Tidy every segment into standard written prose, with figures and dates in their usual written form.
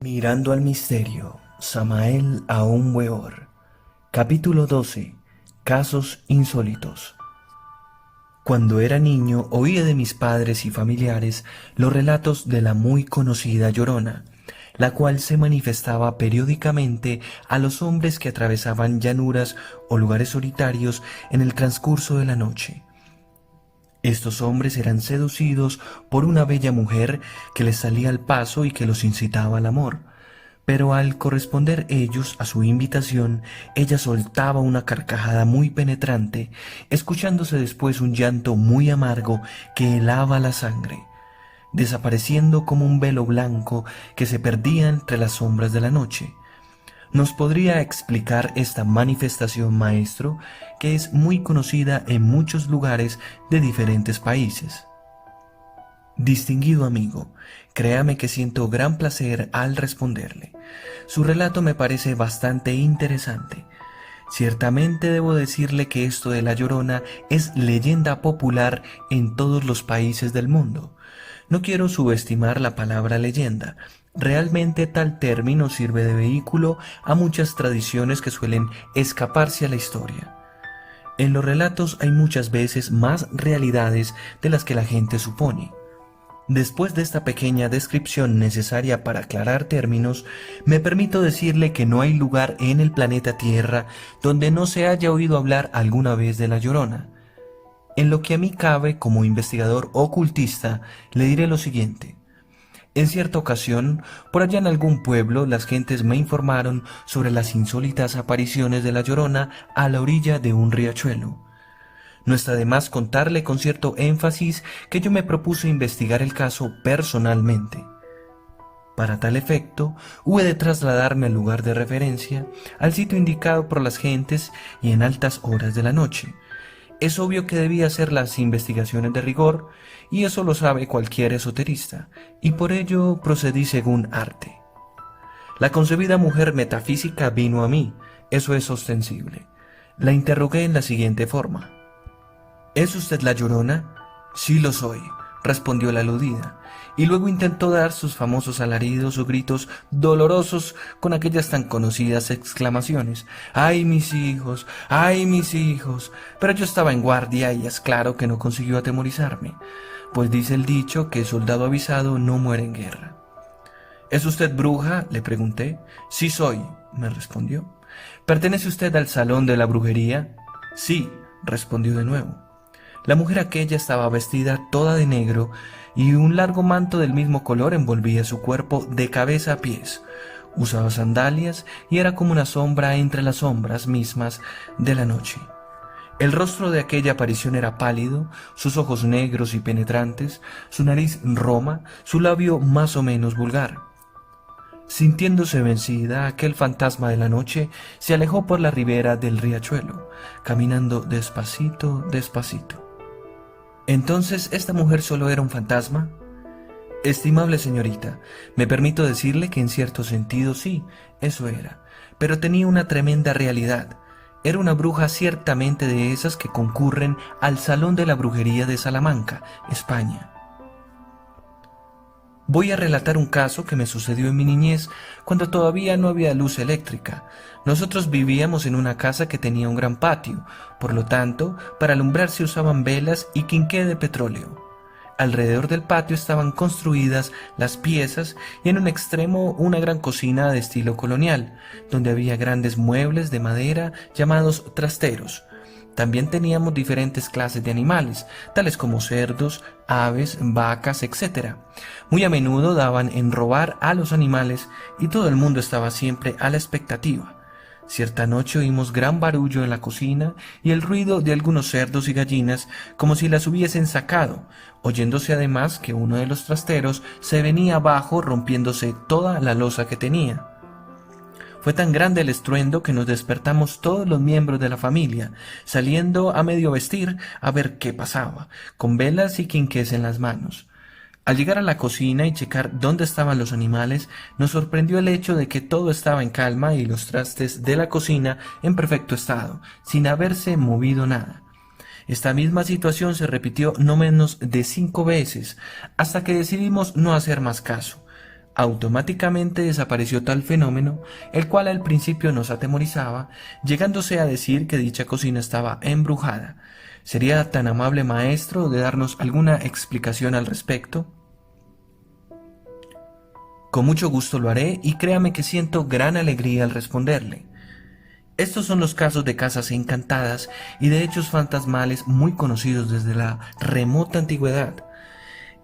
Mirando al misterio, Samael Aún Weor. Capítulo 12. Casos insólitos. Cuando era niño oía de mis padres y familiares los relatos de la muy conocida Llorona, la cual se manifestaba periódicamente a los hombres que atravesaban llanuras o lugares solitarios en el transcurso de la noche. Estos hombres eran seducidos por una bella mujer que les salía al paso y que los incitaba al amor. Pero al corresponder ellos a su invitación, ella soltaba una carcajada muy penetrante, escuchándose después un llanto muy amargo que helaba la sangre, desapareciendo como un velo blanco que se perdía entre las sombras de la noche. ¿Nos podría explicar esta manifestación, maestro, que es muy conocida en muchos lugares de diferentes países? Distinguido amigo, créame que siento gran placer al responderle. Su relato me parece bastante interesante. Ciertamente debo decirle que esto de la Llorona es leyenda popular en todos los países del mundo. No quiero subestimar la palabra leyenda. Realmente tal término sirve de vehículo a muchas tradiciones que suelen escaparse a la historia. En los relatos hay muchas veces más realidades de las que la gente supone. Después de esta pequeña descripción necesaria para aclarar términos, me permito decirle que no hay lugar en el planeta Tierra donde no se haya oído hablar alguna vez de la Llorona. En lo que a mí cabe como investigador ocultista, le diré lo siguiente. En cierta ocasión, por allá en algún pueblo, las gentes me informaron sobre las insólitas apariciones de la Llorona a la orilla de un riachuelo. No está de más contarle con cierto énfasis que yo me propuse investigar el caso personalmente. Para tal efecto, hube de trasladarme al lugar de referencia, al sitio indicado por las gentes y en altas horas de la noche. Es obvio que debía hacer las investigaciones de rigor, y eso lo sabe cualquier esoterista, y por ello procedí según arte. La concebida mujer metafísica vino a mí, eso es ostensible. La interrogué en la siguiente forma. ¿Es usted la Llorona? Sí lo soy, respondió la aludida, y luego intentó dar sus famosos alaridos o gritos dolorosos con aquellas tan conocidas exclamaciones. ¡Ay, mis hijos! ¡Ay, mis hijos! Pero yo estaba en guardia y es claro que no consiguió atemorizarme, pues dice el dicho que soldado avisado no muere en guerra. ¿Es usted bruja?, le pregunté. Sí soy, me respondió. ¿Pertenece usted al salón de la brujería? Sí, respondió de nuevo. La mujer aquella estaba vestida toda de negro y un largo manto del mismo color envolvía su cuerpo de cabeza a pies. Usaba sandalias y era como una sombra entre las sombras mismas de la noche. El rostro de aquella aparición era pálido, sus ojos negros y penetrantes, su nariz roma, su labio más o menos vulgar. Sintiéndose vencida, aquel fantasma de la noche se alejó por la ribera del riachuelo, caminando despacito, despacito. ¿Entonces esta mujer solo era un fantasma? Estimable señorita, me permito decirle que en cierto sentido sí, eso era, pero tenía una tremenda realidad. Era una bruja ciertamente de esas que concurren al Salón de la Brujería de Salamanca, España. Voy a relatar un caso que me sucedió en mi niñez, cuando todavía no había luz eléctrica. Nosotros vivíamos en una casa que tenía un gran patio, por lo tanto, para alumbrar se usaban velas y quinqué de petróleo. Alrededor del patio estaban construidas las piezas y en un extremo una gran cocina de estilo colonial, donde había grandes muebles de madera llamados trasteros. También teníamos diferentes clases de animales, tales como cerdos, aves, vacas, etc. Muy a menudo daban en robar a los animales y todo el mundo estaba siempre a la expectativa. Cierta noche oímos gran barullo en la cocina y el ruido de algunos cerdos y gallinas como si las hubiesen sacado, oyéndose además que uno de los trasteros se venía abajo rompiéndose toda la loza que tenía. Fue tan grande el estruendo que nos despertamos todos los miembros de la familia, saliendo a medio vestir a ver qué pasaba, con velas y quinqués en las manos. Al llegar a la cocina y checar dónde estaban los animales, nos sorprendió el hecho de que todo estaba en calma y los trastes de la cocina en perfecto estado, sin haberse movido nada. Esta misma situación se repitió no menos de 5 veces, hasta que decidimos no hacer más caso. Automáticamente desapareció tal fenómeno, el cual al principio nos atemorizaba, llegándose a decir que dicha cocina estaba embrujada. ¿Sería tan amable, maestro, de darnos alguna explicación al respecto? Con mucho gusto lo haré, y créame que siento gran alegría al responderle. Estos son los casos de casas encantadas y de hechos fantasmales muy conocidos desde la remota antigüedad.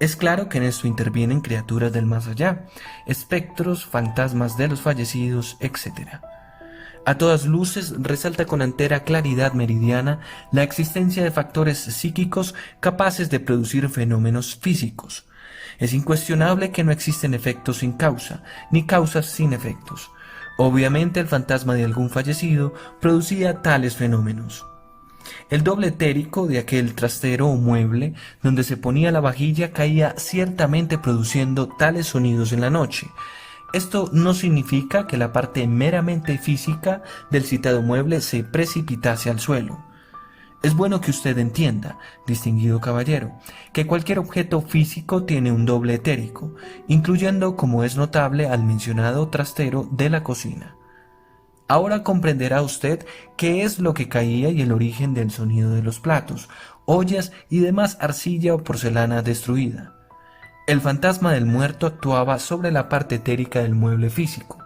Es claro que en esto intervienen criaturas del más allá, espectros, fantasmas de los fallecidos, etc. A todas luces resalta con entera claridad meridiana la existencia de factores psíquicos capaces de producir fenómenos físicos. Es incuestionable que no existen efectos sin causa, ni causas sin efectos. Obviamente el fantasma de algún fallecido producía tales fenómenos. El doble etérico de aquel trastero o mueble donde se ponía la vajilla caía ciertamente produciendo tales sonidos en la noche. Esto no significa que la parte meramente física del citado mueble se precipitase al suelo. Es bueno que usted entienda, distinguido caballero, que cualquier objeto físico tiene un doble etérico, incluyendo, como es notable, al mencionado trastero de la cocina. Ahora comprenderá usted qué es lo que caía y el origen del sonido de los platos, ollas y demás arcilla o porcelana destruida. El fantasma del muerto actuaba sobre la parte etérica del mueble físico,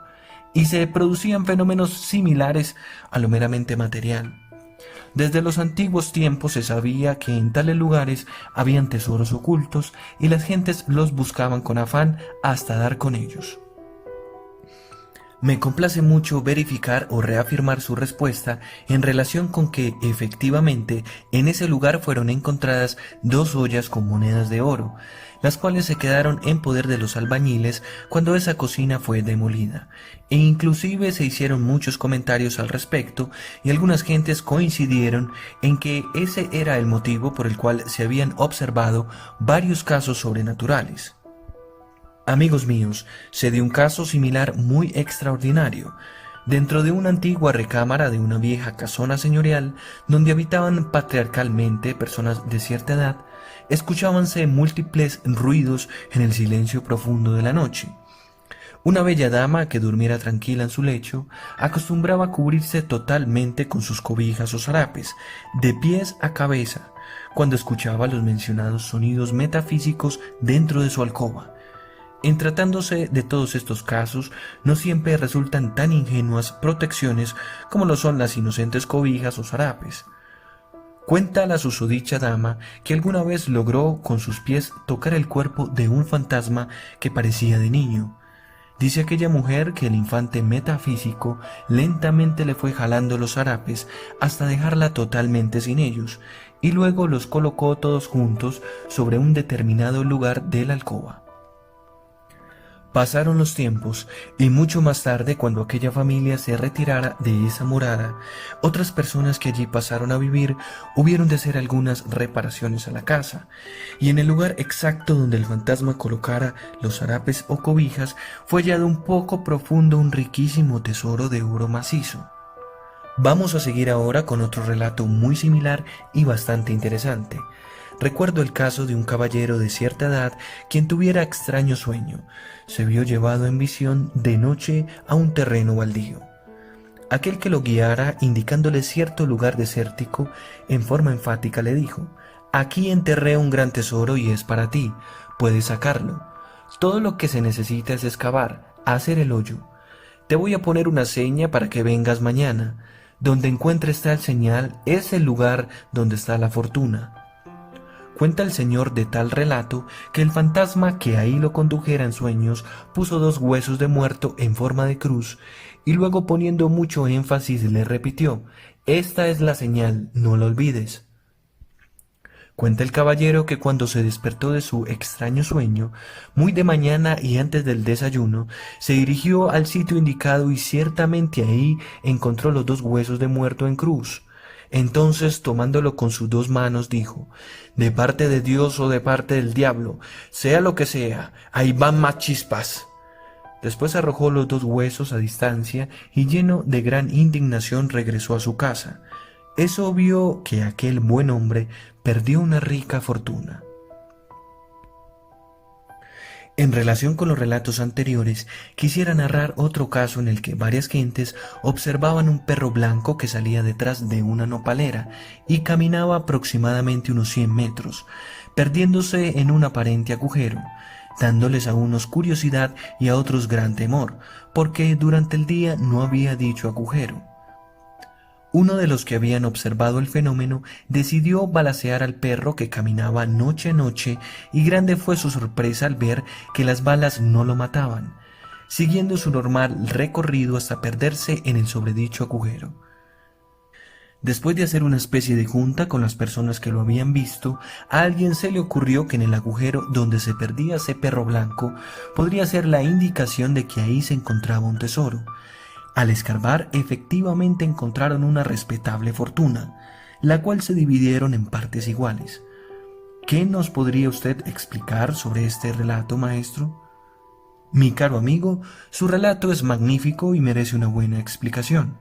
y se producían fenómenos similares a lo meramente material. Desde los antiguos tiempos se sabía que en tales lugares habían tesoros ocultos y las gentes los buscaban con afán hasta dar con ellos. Me complace mucho verificar o reafirmar su respuesta en relación con que efectivamente en ese lugar fueron encontradas 2 ollas con monedas de oro, las cuales se quedaron en poder de los albañiles cuando esa cocina fue demolida, e inclusive se hicieron muchos comentarios al respecto y algunas gentes coincidieron en que ese era el motivo por el cual se habían observado varios casos sobrenaturales. Amigos míos, se dio un caso similar muy extraordinario. Dentro de una antigua recámara de una vieja casona señorial, donde habitaban patriarcalmente personas de cierta edad, escuchábanse múltiples ruidos en el silencio profundo de la noche. Una bella dama que durmiera tranquila en su lecho acostumbraba cubrirse totalmente con sus cobijas o zarapes, de pies a cabeza, cuando escuchaba los mencionados sonidos metafísicos dentro de su alcoba. En tratándose de todos estos casos, no siempre resultan tan ingenuas protecciones como lo son las inocentes cobijas o zarapes. Cuenta la susodicha dama que alguna vez logró con sus pies tocar el cuerpo de un fantasma que parecía de niño. Dice aquella mujer que el infante metafísico lentamente le fue jalando los zarapes hasta dejarla totalmente sin ellos, y luego los colocó todos juntos sobre un determinado lugar de la alcoba. Pasaron los tiempos, y mucho más tarde, cuando aquella familia se retirara de esa morada, otras personas que allí pasaron a vivir hubieron de hacer algunas reparaciones a la casa, y en el lugar exacto donde el fantasma colocara los harapes o cobijas fue hallado un poco profundo un riquísimo tesoro de oro macizo. Vamos a seguir ahora con otro relato muy similar y bastante interesante. Recuerdo el caso de un caballero de cierta edad quien tuviera extraño sueño. Se vio llevado en visión de noche a un terreno baldío. Aquel que lo guiara, indicándole cierto lugar desértico, en forma enfática le dijo: «Aquí enterré un gran tesoro y es para ti, puedes sacarlo. Todo lo que se necesita es excavar, hacer el hoyo. Te voy a poner una seña para que vengas mañana. Donde encuentres tal señal es el lugar donde está la fortuna». Cuenta el señor de tal relato que el fantasma que ahí lo condujera en sueños puso 2 huesos de muerto en forma de cruz y luego, poniendo mucho énfasis, le repitió: «Esta es la señal, no la olvides». Cuenta el caballero que cuando se despertó de su extraño sueño, muy de mañana y antes del desayuno, se dirigió al sitio indicado y ciertamente ahí encontró los 2 huesos de muerto en cruz. Entonces, tomándolo con sus 2 manos, dijo: «De parte de Dios o de parte del diablo, sea lo que sea, ahí van más chispas». Después arrojó los 2 huesos a distancia y, lleno de gran indignación, regresó a su casa. Es obvio que aquel buen hombre perdió una rica fortuna. En relación con los relatos anteriores, quisiera narrar otro caso en el que varias gentes observaban un perro blanco que salía detrás de una nopalera y caminaba aproximadamente unos 100 metros, perdiéndose en un aparente agujero, dándoles a unos curiosidad y a otros gran temor, porque durante el día no había dicho agujero. Uno de los que habían observado el fenómeno decidió balacear al perro que caminaba noche a noche, y grande fue su sorpresa al ver que las balas no lo mataban, siguiendo su normal recorrido hasta perderse en el sobredicho agujero. Después de hacer una especie de junta con las personas que lo habían visto, a alguien se le ocurrió que en el agujero donde se perdía ese perro blanco podría ser la indicación de que ahí se encontraba un tesoro. Al escarbar, efectivamente encontraron una respetable fortuna, la cual se dividieron en partes iguales. ¿Qué nos podría usted explicar sobre este relato, maestro? Mi caro amigo, su relato es magnífico y merece una buena explicación.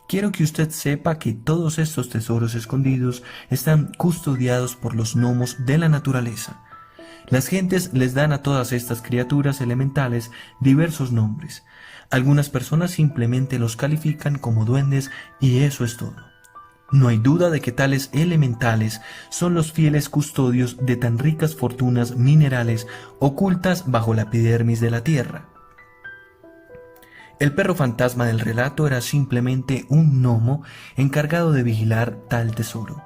Quiero que usted sepa que todos estos tesoros escondidos están custodiados por los gnomos de la naturaleza. Las gentes les dan a todas estas criaturas elementales diversos nombres. Algunas personas simplemente los califican como duendes y eso es todo. No hay duda de que tales elementales son los fieles custodios de tan ricas fortunas minerales ocultas bajo la epidermis de la tierra. El perro fantasma del relato era simplemente un gnomo encargado de vigilar tal tesoro.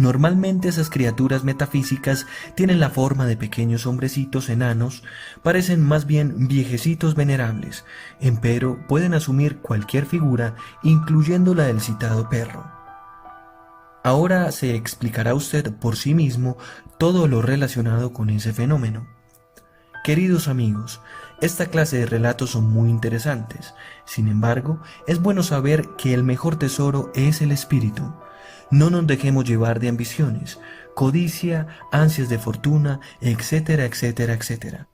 Normalmente esas criaturas metafísicas tienen la forma de pequeños hombrecitos enanos, parecen más bien viejecitos venerables, empero pueden asumir cualquier figura, incluyendo la del citado perro. Ahora se explicará usted por sí mismo todo lo relacionado con ese fenómeno. Queridos amigos, esta clase de relatos son muy interesantes. Sin embargo, es bueno saber que el mejor tesoro es el espíritu. No nos dejemos llevar de ambiciones, codicia, ansias de fortuna, etcétera, etcétera, etcétera.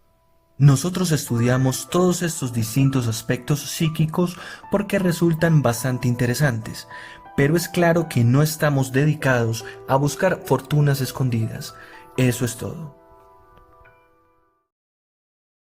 Nosotros estudiamos todos estos distintos aspectos psíquicos porque resultan bastante interesantes, pero es claro que no estamos dedicados a buscar fortunas escondidas. Eso es todo.